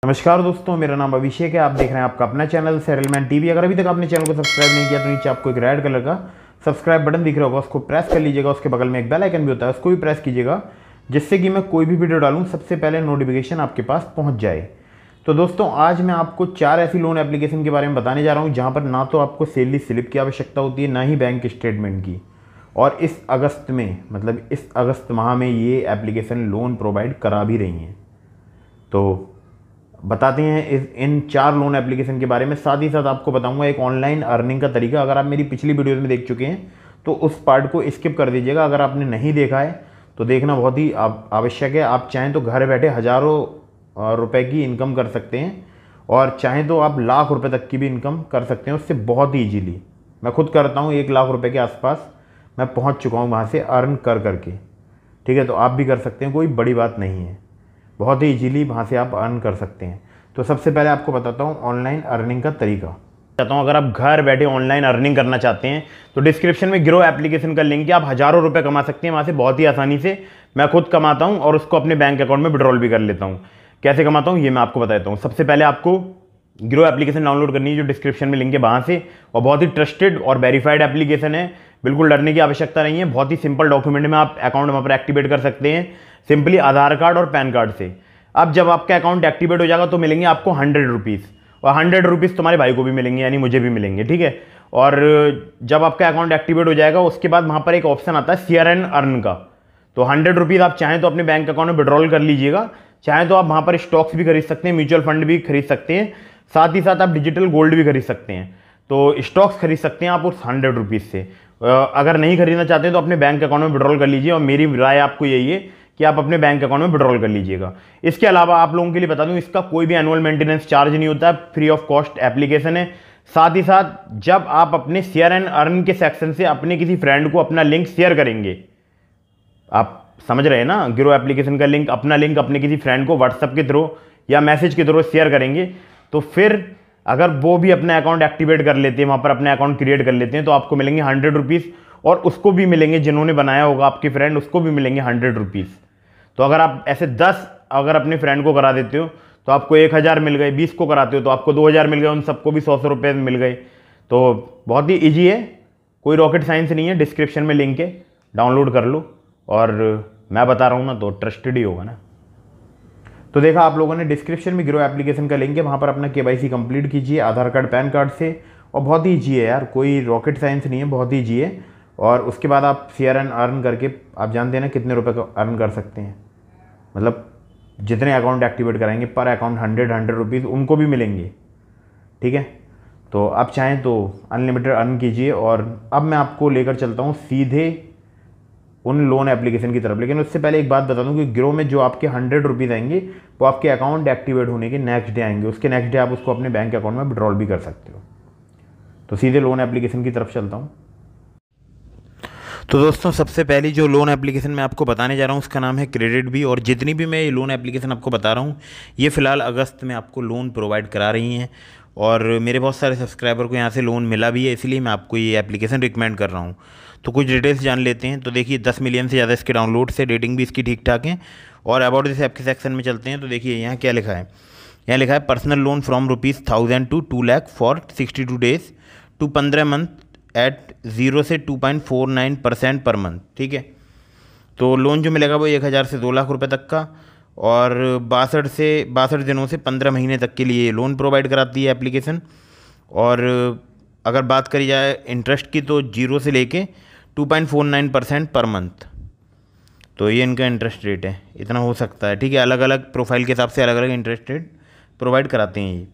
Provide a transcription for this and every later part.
नमस्कार दोस्तों, मेरा नाम अभिषेक है। आप देख रहे हैं आपका अपना चैनल सेटलमेंट टीवी। अगर अभी तक आपने चैनल को सब्सक्राइब नहीं किया तो नीचे आपको एक रेड कलर का सब्सक्राइब बटन दिख रहा होगा, उसको प्रेस कर लीजिएगा। उसके बगल में एक बेल आइकन भी होता है, उसको भी प्रेस कीजिएगा, जिससे कि मैं कोई भी वीडियो डालूँ सबसे पहले नोटिफिकेशन आपके पास पहुँच जाए। तो दोस्तों, आज मैं आपको 4 ऐसी लोन एप्लीकेशन के बारे में बताने जा रहा हूँ जहाँ पर ना तो आपको सैलरी स्लिप की आवश्यकता होती है, ना ही बैंक स्टेटमेंट की। और इस अगस्त में, मतलब इस अगस्त माह में ये एप्लीकेशन लोन प्रोवाइड करा भी रही हैं। तो बताते हैं इन 4 लोन एप्लीकेशन के बारे में। साथ ही साथ आपको बताऊंगा एक ऑनलाइन अर्निंग का तरीका। अगर आप मेरी पिछली वीडियोस में देख चुके हैं तो उस पार्ट को स्किप कर दीजिएगा। अगर आपने नहीं देखा है तो देखना बहुत ही आवश्यक है। आप चाहें तो घर बैठे हज़ारों रुपए की इनकम कर सकते हैं, और चाहें तो आप लाख रुपए तक की भी इनकम कर सकते हैं उससे बहुत ही ईजीली। मैं खुद करता हूँ, 1 लाख रुपये के आसपास मैं पहुँच चुका हूँ वहाँ से अर्न कर करके। ठीक है, तो आप भी कर सकते हैं, कोई बड़ी बात नहीं है। बहुत ही इजीली वहाँ से आप अर्न कर सकते हैं। तो सबसे पहले आपको बताता हूँ ऑनलाइन अर्निंग का तरीका। चाहता हूँ अगर आप घर बैठे ऑनलाइन अर्निंग करना चाहते हैं तो डिस्क्रिप्शन में ग्रो एप्लीकेशन का लिंक है। आप हज़ारों रुपये कमा सकते हैं वहाँ से बहुत ही आसानी से। मैं खुद कमाता हूँ और उसको अपने बैंक अकाउंट में विड्रॉल भी कर लेता हूँ। कैसे कमाता हूँ ये मैं आपको बताता हूँ। सबसे पहले आपको ग्रो एप्लीकेशन डाउनलोड करनी है, जो डिस्क्रिप्शन में लिंक है वहाँ से। और बहुत ही ट्रस्टेड और वेरीफाइड एप्लीकेशन है, बिल्कुल डरने की आवश्यकता नहीं है। बहुत ही सिंपल डॉक्यूमेंट में आप अकाउंट वहाँ पर एक्टिवेट कर सकते हैं, सिंपली आधार कार्ड और पैन कार्ड से। अब जब आपका अकाउंट एक्टिवेट हो जाएगा तो मिलेंगे आपको 100 रुपीज़, और 100 रुपीज़ तुम्हारे भाई को भी मिलेंगे, यानी मुझे भी मिलेंगे। ठीक है, और जब आपका अकाउंट एक्टिवेट हो जाएगा उसके बाद वहाँ पर एक ऑप्शन आता है शेयर एंड अर्न का। तो 100 रुपीज़ आप चाहें तो अपने बैंक अकाउंट में विड्रॉल कर लीजिएगा, चाहें तो आप वहाँ पर स्टॉक्स भी खरीद सकते हैं, म्यूचुअल फंड भी खरीद सकते हैं, साथ ही साथ आप डिजिटल गोल्ड भी खरीद सकते हैं। तो स्टॉक्स खरीद सकते हैं आप उस 100 रुपीज़ से। अगर नहीं खरीदना चाहते हैं तो अपने बैंक अकाउंट में विड्रॉल कर लीजिए, और मेरी राय आपको यही है कि आप अपने बैंक अकाउंट में विड्रॉल कर लीजिएगा। इसके अलावा आप लोगों के लिए बता दूं, इसका कोई भी एनुअल मेंटेनेंस चार्ज नहीं होता है, फ्री ऑफ कॉस्ट एप्लीकेशन है। साथ ही साथ जब आप अपने शेयर एंड अर्न के सेक्शन से अपने किसी फ्रेंड को अपना लिंक शेयर करेंगे, आप समझ रहे हैं ना, ग्रो एप्लीकेशन का लिंक, अपना लिंक अपने किसी फ्रेंड को व्हाट्सएप के थ्रू या मैसेज के थ्रू शेयर करेंगे, तो फिर अगर वो भी अपना अकाउंट एक्टिवेट कर लेते हैं, वहाँ पर अपने अकाउंट क्रिएट कर लेते हैं, तो आपको मिलेंगे 100 रुपीज़, और उसको भी मिलेंगे, जिन्होंने बनाया होगा आपके फ्रेंड, उसको भी मिलेंगे 100 रुपीज़। तो अगर आप ऐसे 10 अगर अपने फ्रेंड को करा देते हो तो आपको 1000 मिल गए, 20 को कराते हो तो आपको 2000 मिल गए, उन सबको भी 100 रुपये मिल गए। तो बहुत ही ईजी है, कोई रॉकेट साइंस नहीं है। डिस्क्रिप्शन में लिंक है, डाउनलोड कर लो। और मैं बता रहा हूँ ना, तो ट्रस्टेड ही होगा ना। तो देखा आप लोगों ने, डिस्क्रिप्शन में ग्रो एप्लीकेशन का लिंक है, वहाँ पर अपना KYC कंप्लीट कीजिए आधार कार्ड पैन कार्ड से। और बहुत ही ईजी है यार, कोई रॉकेट साइंस नहीं है, बहुत ही ईजी है। और उसके बाद आप शेयर एंड अर्न करके, आप जानते हैं ना कितने रुपए का अर्न कर सकते हैं। मतलब जितने अकाउंट एक्टिवेट कराएंगे पर अकाउंट 100 रुपीज़ उनको भी मिलेंगे। ठीक है, तो आप चाहें तो अनलिमिटेड अर्न कीजिए। और अब मैं आपको लेकर चलता हूँ सीधे उन लोन एप्लीकेशन की तरफ। लेकिन उससे पहले एक बात बता दूं कि ग्रो में जो आपके 100 रुपीज़ आएंगे वो आपके अकाउंट एक्टिवेट होने के नेक्स्ट डे आएंगे। उसके नेक्स्ट डे आप उसको अपने बैंक अकाउंट में विड्रॉल भी कर सकते हो। तो सीधे लोन एप्लीकेशन की तरफ चलता हूँ। तो दोस्तों, सबसे पहली जो लोन एप्लीकेशन मैं आपको बताने जा रहा हूँ उसका नाम है क्रेडिट बी। और जितनी भी मैं ये लोन एप्लीकेशन आपको बता रहा हूँ ये फ़िलहाल अगस्त में आपको लोन प्रोवाइड करा रही हैं, और मेरे बहुत सारे सब्सक्राइबर को यहाँ से लोन मिला भी है, इसलिए मैं आपको ये एप्लीकेशन रिकमेंड कर रहा हूँ। तो कुछ डिटेल्स जान लेते हैं। तो देखिए, 10 मिलियन से ज़्यादा इसके डाउनलोड से, रेटिंग भी इसकी ठीक ठाक है। और अबाउट दिस ऐप के सेक्शन में चलते हैं। तो देखिए यहाँ क्या लिखा है, यहाँ लिखा है personal loan from ₹1000 to 2 lakh for 62 days to 15 month at 0 से 2.49% पर मंथ। ठीक है, तो लोन जो मिलेगा वो 1000 से 2 लाख रुपए तक का, और 62 दिनों से 15 महीने तक के लिए लोन प्रोवाइड कराती है एप्लीकेशन। और अगर बात करी जाए इंटरेस्ट की तो 0 से लेके 2.49% पर मंथ। तो ये इनका इंटरेस्ट रेट है, इतना हो सकता है। ठीक है, अलग अलग प्रोफाइल के हिसाब से अलग अलग इंटरेस्ट रेट प्रोवाइड कराते हैं ये।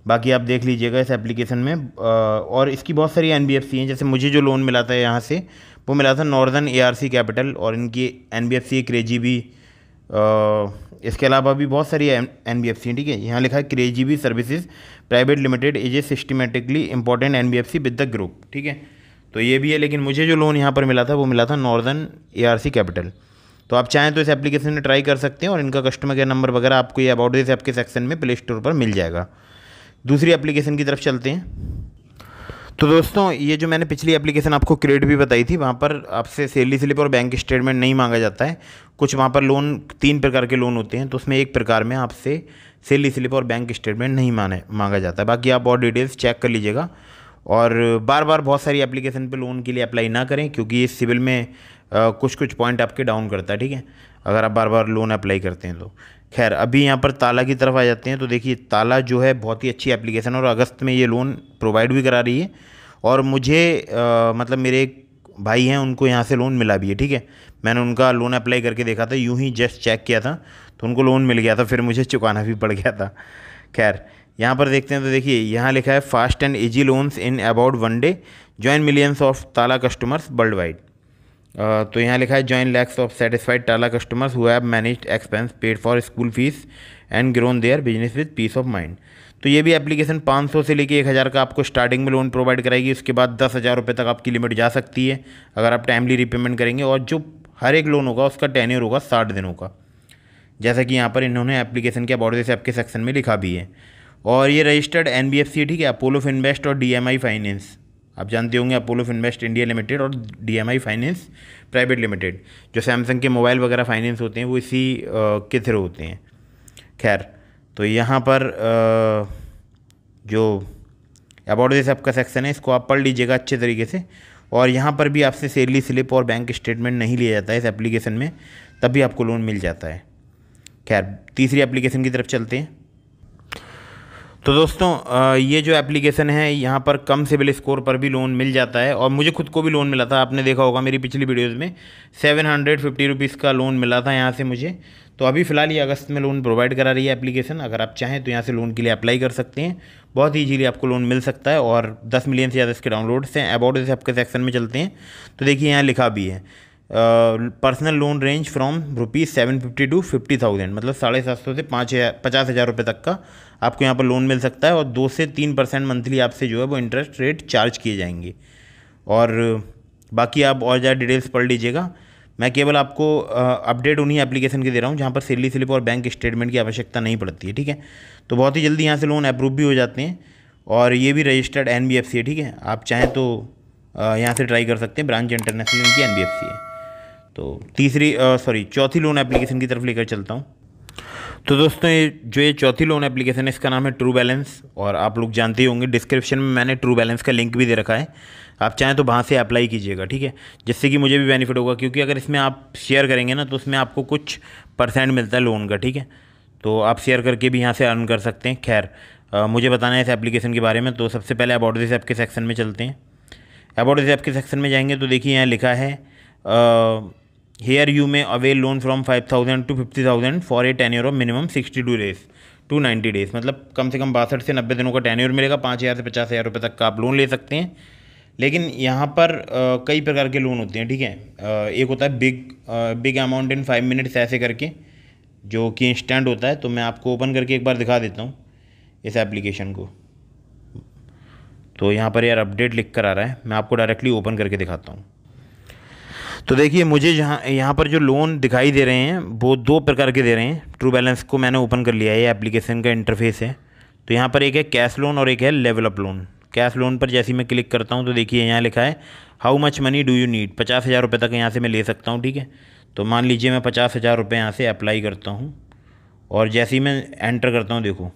बाकी आप देख लीजिएगा इस एप्लीकेशन में। और इसकी बहुत सारी NBFC हैं, जैसे मुझे जो लोन मिला था यहाँ से वो मिला था नॉर्दर्न ARC कैपिटल, और इनकी NBFC क्रेजी भी। इसके अलावा भी बहुत सारी NBFC हैं। ठीक है, यहाँ लिखा है Krazybee services private limited is a systematically important NBFC with the group. ठीक है, तो ये भी है। लेकिन मुझे जो लोन यहाँ पर मिला था वो मिला था नॉर्दर्न ARC कैपिटल। तो आप चाहें तो इस एप्लीकेशन में ट्राई कर सकते हैं, और इनका कस्टमर केयर नंबर वगैरह आपको ये अबाउट दिस ऐप के सेक्शन में प्ले स्टोर पर मिल जाएगा। दूसरी एप्लीकेशन की तरफ चलते हैं। तो दोस्तों, ये जो मैंने पिछली एप्लीकेशन आपको क्रेडिट भी बताई थी, वहाँ पर आपसे सैलरी स्लिप और बैंक स्टेटमेंट नहीं मांगा जाता है। कुछ वहाँ पर लोन 3 प्रकार के लोन होते हैं, तो उसमें एक प्रकार में आपसे सैलरी स्लिप और बैंक स्टेटमेंट नहीं मांगा जाता है। बाकी आप और डिटेल्स चेक कर लीजिएगा। और बार बार बहुत सारी एप्लीकेशन पे लोन के लिए अप्लाई ना करें, क्योंकि ये सिविल में कुछ कुछ पॉइंट आपके डाउन करता है, ठीक है, अगर आप बार बार लोन अप्लाई करते हैं तो। खैर, अभी यहाँ पर ताला की तरफ आ जाते हैं। तो देखिए, ताला जो है बहुत ही अच्छी एप्लीकेशन है और अगस्त में ये लोन प्रोवाइड भी करा रही है। और मुझे मतलब मेरे एक भाई हैं, उनको यहाँ से लोन मिला भी है, ठीक है। मैंने उनका लोन अप्लाई करके देखा था, यूं ही जस्ट चेक किया था तो उनको लोन मिल गया था, फिर मुझे चुकाना भी पड़ गया था। खैर, यहाँ पर देखते हैं। तो देखिए, यहाँ लिखा है fast and easy loans in about 1 day, join millions of ताला कस्टमर्स वर्ल्ड वाइड। तो यहाँ लिखा है जॉइन लैक्स ऑफ सेटिस्फाइड टाला customers who have managed expense, paid for school fees and grown their business with piece of mind. तो ये भी application 500 से लेके 1000 का आपको स्टार्टिंग में लोन प्रोवाइड कराएगी। उसके बाद 10,000 रुपये तक आपकी लिमिट जा सकती है अगर आप टाइमली रीपेमेंट करेंगे। और जो हर एक लोन होगा उसका टेन्योर होगा 60 दिनों का, जैसा कि यहाँ पर इन्होंने एप्लीकेशन के अबाउट दिस ऐप के सेक्शन में लिखा भी है। और ये रजिस्टर्ड NBFC, ठीक है, अपोलो फिनवेस्ट और DMI फाइनेंस, आप जानते होंगे अपोलो फिनवेस्ट इंडिया लिमिटेड और DMI फाइनेंस प्राइवेट लिमिटेड, जो सैमसंग के मोबाइल वगैरह फाइनेंस होते हैं वो इसी के थ्रू होते हैं। खैर, तो यहाँ पर जो अबाउट दिस ऐप का सेक्शन है इसको आप पढ़ लीजिएगा अच्छे तरीके से। और यहाँ पर भी आपसे सैलरी स्लिप और बैंक स्टेटमेंट नहीं लिया जाता है इस एप्लीकेशन में, तभी आपको लोन मिल जाता है। खैर, तीसरी एप्लीकेशन की तरफ चलते हैं। तो दोस्तों, ये जो एप्लीकेशन है यहाँ पर कम सिबिल स्कोर पर भी लोन मिल जाता है। और मुझे खुद को भी लोन मिला था, आपने देखा होगा मेरी पिछली वीडियोज़ में, 750 रुपीज़ का लोन मिला था यहाँ से मुझे। तो अभी फ़िलहाल ये अगस्त में लोन प्रोवाइड करा रही है एप्लीकेशन। अगर आप चाहें तो यहाँ से लोन के लिए अप्लाई कर सकते हैं, बहुत ईजीली आपको लोन मिल सकता है। और 10 मिलियन से ज़्यादा इसके डाउनलोड्स हैं। अबाउट दिस ऐप के सेक्शन में चलते हैं। तो देखिए, यहाँ लिखा भी है personal loan range from ₹750 to 50,000, मतलब 750 से 50,000 रुपये तक का आपको यहाँ पर लोन मिल सकता है। और 2 से 3% मंथली आपसे जो है वो इंटरेस्ट रेट चार्ज किए जाएंगे। और बाकी आप और ज़्यादा डिटेल्स पढ़ लीजिएगा। मैं केवल आपको अपडेट उन्हीं एप्लीकेशन के दे रहा हूँ जहाँ पर सैलरी स्लिप और बैंक स्टेटमेंट की आवश्यकता नहीं पड़ती है, ठीक है। तो बहुत ही जल्दी यहाँ से लोन अप्रूव भी हो जाते हैं। और ये भी रजिस्टर्ड NBFC है, ठीक है। आप चाहें तो यहाँ से ट्राई कर सकते हैं, ब्रांच इंटरनेशनल इनकी NBFC है। तो चौथी लोन एप्लीकेशन की तरफ लेकर चलता हूँ। तो दोस्तों, ये चौथी लोन एप्लीकेशन है, इसका नाम है ट्रू बैलेंस। और आप लोग जानते ही होंगे, डिस्क्रिप्शन में मैंने ट्रू बैलेंस का लिंक भी दे रखा है, आप चाहें तो वहाँ से अप्लाई कीजिएगा, ठीक है, जिससे कि मुझे भी बेनिफिट होगा। क्योंकि अगर इसमें आप शेयर करेंगे ना तो उसमें आपको कुछ % मिलता है लोन का, ठीक है। तो आप शेयर करके भी यहाँ से अर्न कर सकते हैं। खैर, मुझे बताना है इस एप्लीकेशन के बारे में। तो सबसे पहले अबाउट दिस ऐप के सेक्शन में चलते हैं। अबाउट दिस ऐप के सेक्शन में जाएंगे तो देखिए, यहाँ लिखा है हेयर यू में avail loan from 5,000 to 50,000 for a tenure of minimum 62 days to 90 days, मतलब कम से कम 62 से 90 दिनों का टेन्योर मिलेगा। 5,000 से 50,000 रुपये तक का आप लोन ले सकते हैं। लेकिन यहाँ पर कई प्रकार के लोन होते हैं, ठीक है। एक होता है बिग अमाउंट इन 5 मिनट्स ऐसे करके, जो कि इंस्टेंट होता है। तो मैं आपको ओपन करके एक बार दिखा देता हूँ इस एप्लीकेशन को। तो यहाँ पर यार अपडेट लिख कर आ रहा है, मैं आपको डायरेक्टली ओपन करके दिखाता हूँ। तो देखिए, मुझे यहाँ पर जो लोन दिखाई दे रहे हैं वो 2 प्रकार के दे रहे हैं। ट्रू बैलेंस को मैंने ओपन कर लिया है, ये एप्लीकेशन का इंटरफेस है। तो यहाँ पर एक है कैश लोन और एक है level up loan. Cash loan पर जैसे ही मैं क्लिक करता हूँ तो देखिए, यहाँ लिखा है how much money do you need, 50,000 रुपये तक यहाँ से मैं ले सकता हूँ, ठीक है। तो मान लीजिए मैं 50,000 रुपये यहाँ से अप्लाई करता हूँ। और जैसे ही मैं एंटर करता हूँ, देखो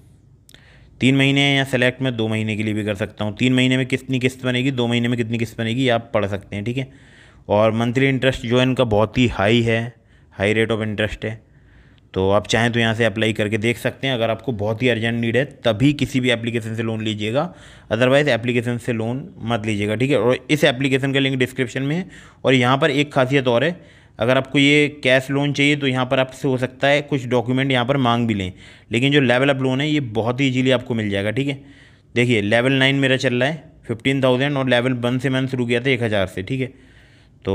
3 महीने हैं, या सेलेक्ट में 2 महीने के लिए भी कर सकता हूँ। 3 महीने में कितनी किस्त बनेगी, 2 महीने में कितनी किस्त बनेगी, आप पढ़ सकते हैं, ठीक है। और मंथली इंटरेस्ट जो है इनका बहुत ही हाई है, हाई रेट ऑफ इंटरेस्ट है। तो आप चाहें तो यहाँ से अप्लाई करके देख सकते हैं। अगर आपको बहुत ही अर्जेंट नीड है तभी किसी भी एप्लीकेशन से लोन लीजिएगा, अदरवाइज़ एप्लीकेशन से लोन मत लीजिएगा, ठीक है। और इस एप्लीकेशन का लिंक डिस्क्रिप्शन में है। और यहाँ पर एक खासियत और है, अगर आपको ये कैश लोन चाहिए तो यहाँ पर आपसे हो सकता है कुछ डॉक्यूमेंट यहाँ पर मांग भी लें, लेकिन जो लेवल अप लोन है ये बहुत ही ईजीली आपको मिल जाएगा, ठीक है। देखिए, लेवल 9 मेरा चल रहा है 15,000 और लेवल 1 से मैंने शुरू किया था 1,000 से, ठीक है। तो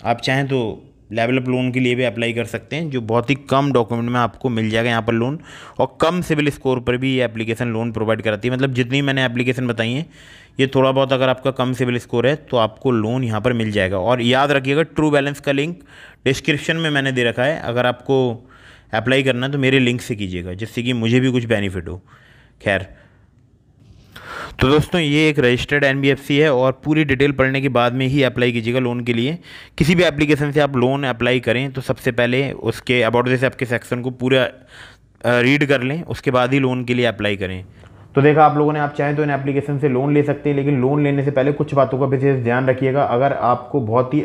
आप चाहें तो लेवल अप लोन के लिए भी अप्लाई कर सकते हैं, जो बहुत ही कम डॉक्यूमेंट में आपको मिल जाएगा यहाँ पर लोन। और कम सिविल स्कोर पर भी ये एप्लीकेशन लोन प्रोवाइड कराती है। मतलब जितनी मैंने एप्लीकेशन बताई हैं, ये थोड़ा बहुत अगर आपका कम सिविल स्कोर है तो आपको लोन यहाँ पर मिल जाएगा। और याद रखिएगा, ट्रू बैलेंस का लिंक डिस्क्रिप्शन में मैंने दे रखा है। अगर आपको अप्लाई करना है तो मेरे लिंक से कीजिएगा, जिससे कि मुझे भी कुछ बेनिफिट हो। खैर, तो दोस्तों, ये एक रजिस्टर्ड NBFC है और पूरी डिटेल पढ़ने के बाद में ही अप्लाई कीजिएगा लोन के लिए। किसी भी एप्लीकेशन से आप लोन अप्लाई करें तो सबसे पहले उसके अबाउट दिस ऐप के सेक्शन को रीड कर लें, उसके बाद ही लोन के लिए अप्लाई करें। तो देखा आप लोगों ने, आप चाहें तो इन एप्लीकेशन से लोन ले सकते हैं, लेकिन लोन लेने से पहले कुछ बातों का विशेष ध्यान रखिएगा। अगर आपको बहुत ही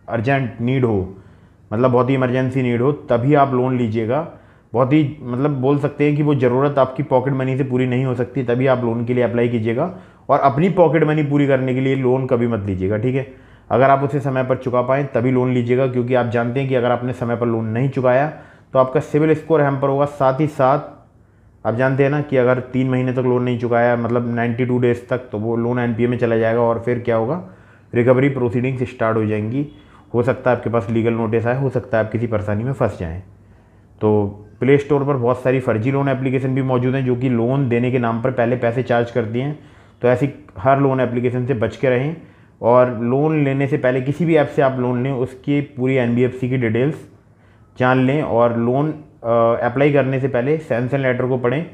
अर्जेंट नीड हो, मतलब बहुत ही इमरजेंसी नीड हो, तभी आप लोन लीजिएगा। बहुत ही मतलब बोल सकते हैं कि वो ज़रूरत आपकी पॉकेट मनी से पूरी नहीं हो सकती, तभी आप लोन के लिए अप्लाई कीजिएगा। और अपनी पॉकेट मनी पूरी करने के लिए लोन कभी मत लीजिएगा, ठीक है। अगर आप उसे समय पर चुका पाएँ तभी लोन लीजिएगा, क्योंकि आप जानते हैं कि अगर आपने समय पर लोन नहीं चुकाया तो आपका सिविल स्कोर हैम्पर होगा। साथ ही साथ आप जानते हैं ना कि अगर 3 महीने तक लोन नहीं चुकाया, मतलब 92 डेज तक, तो वो लोन एनपीए में चला जाएगा और फिर क्या होगा, रिकवरी प्रोसीडिंग्स स्टार्ट हो जाएंगी। हो सकता है आपके पास लीगल नोटिस आए, हो सकता है आप किसी परेशानी में फंस जाएं। तो प्ले स्टोर पर बहुत सारी फर्जी लोन एप्लीकेशन भी मौजूद हैं जो कि लोन देने के नाम पर पहले पैसे चार्ज करती हैं। तो ऐसी हर लोन एप्लीकेशन से बच के रहें, और लोन लेने से पहले किसी भी ऐप से आप लोन लें उसकी पूरी एनबीएफसी की डिटेल्स जान लें, और लोन अप्लाई करने से पहले सैंक्शन लेटर को पढ़ें,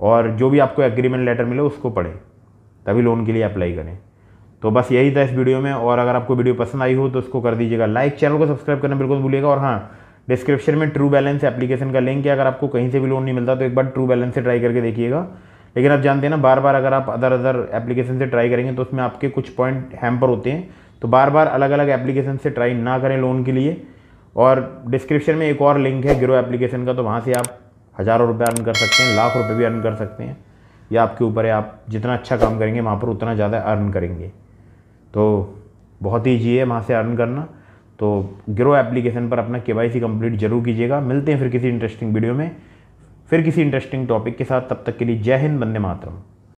और जो भी आपको एग्रीमेंट लेटर मिले उसको पढ़ें, तभी लोन के लिए अप्लाई करें। तो बस यही था इस वीडियो में, और अगर आपको वीडियो पसंद आई हो तो उसको कर दीजिएगा लाइक, चैनल को सब्सक्राइब करना बिल्कुल भूलिएगा। और हाँ, डिस्क्रिप्शन में ट्रू बैलेंस एप्लीकेशन का लिंक है, अगर आपको कहीं से भी लोन नहीं मिलता तो एक बार ट्रू बैलेंस से ट्राई करके देखिएगा। लेकिन आप जानते हैं ना, बार बार अगर आप अदर एप्लीकेशन से ट्राई करेंगे तो उसमें आपके कुछ पॉइंट हैम्पर होते हैं, तो बार बार अलग अलग एप्लीकेशन से ट्राई ना करें लोन के लिए। और डिस्क्रिप्शन में एक और लिंक है गिरो एप्लीकेशन का, तो वहाँ से आप हज़ारों रुपये अर्न कर सकते हैं, लाख रुपये भी अर्न कर सकते हैं। या आपके ऊपर है, आप जितना अच्छा काम करेंगे वहाँ पर उतना ज़्यादा अर्न करेंगे। तो बहुत ही ईजी है वहाँ से अर्न करना। तो गिरो एप्लीकेशन पर अपना केवाईसी कंप्लीट जरूर कीजिएगा। मिलते हैं फिर किसी इंटरेस्टिंग वीडियो में, फिर किसी इंटरेस्टिंग टॉपिक के साथ। तब तक के लिए जय हिंद, वंदे मातरम।